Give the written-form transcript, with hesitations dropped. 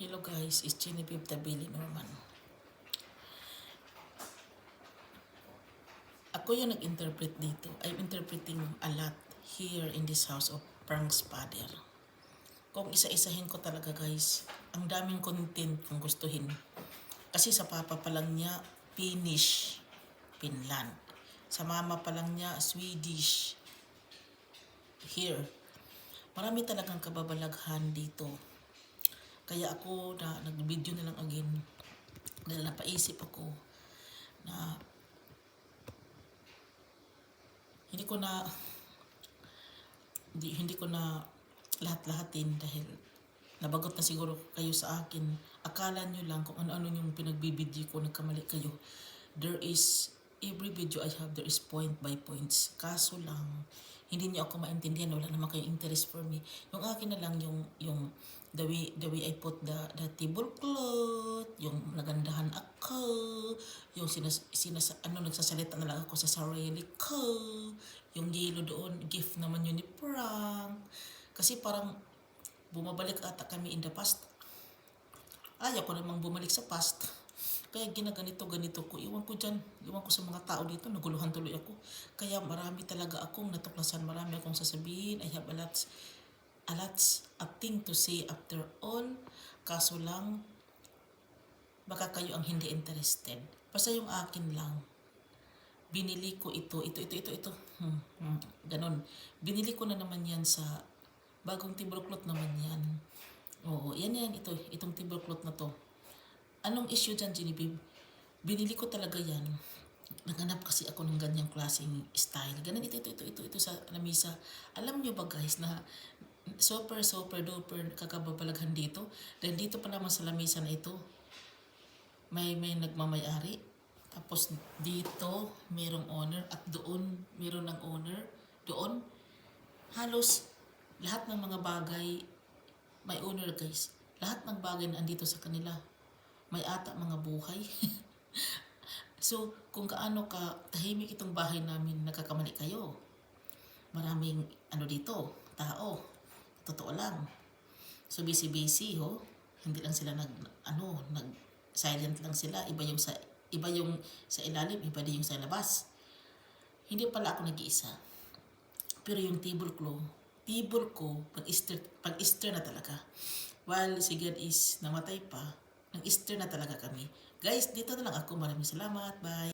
Hello guys, it's Genevieve Tabili Norman. Ako yung nag-interpret dito. I'm interpreting a lot here in this house of Frank's father. Kung isa-isahin ko talaga guys, ang daming content kung gustuhin. Kasi sa papa pa lang niya, Finnish, Finland. Sa mama pa lang niya, Swedish. Here. Marami talagang kababalaghan dito. Kaya ako na nag-video na lang again dahil napaisip ako na hindi ko na lahat-lahatin dahil nabagot na siguro kayo sa akin. Akala nyo lang kung ano-ano yung pinagbibideo ko, nagkamali kayo. Every video I have, there is point by points. Kaso lang, hindi niyo ako maintindihan, wala naman kayong interest for me. Yung akin na lang yung the way I put the tablecloth, yung nagandahan ako, yung nagsasalita na lang ako sa sarili ko, yung yelo doon, gift naman yun ni Frank. Kasi parang bumabalik ata kami in the past. Ayaw ko namang bumalik sa past. Kaya ginaganito ko. Iwan ko sa mga tao dito. Naguluhan tuloy ako. Kaya marami talaga akong natuklasan. Marami akong sasabihin. I have a lot of thing to say after all. Kaso lang, baka kayo ang hindi interested. Basta yung akin lang. Binili ko ito. Ganon. Binili ko na naman yan sa bagong tablecloth naman yan. Oo, yan. Itong tablecloth na to. Anong issue dyan, Genevieve? Binili ko talaga yan. Naghanap kasi ako ng ganyang klaseng style. Ganun, ito sa lamisa. Alam nyo ba guys na super duper kakababalaghan dito? Dahil dito pa naman sa lamisa na ito, may nagmamayari. Tapos dito, mayroong owner. At doon, mayroon ng owner. Doon, halos lahat ng mga bagay, may owner guys. Lahat ng bagay na andito sa kanila. May ata mga buhay. So, kung kaano ka tahimik itong bahay namin, nakakamali kayo. Maraming tao. Totoo lang. So, busy ho. Hindi lang sila silent lang sila. Iba yung sa ilalim, iba din yung sa labas. Hindi pala ako nag-iisa. Pero yung table ko, pag-Easter na talaga. While si God is namatay pa, nag-Easter na talaga kami. Guys, dito na lang ako. Maraming salamat. Bye.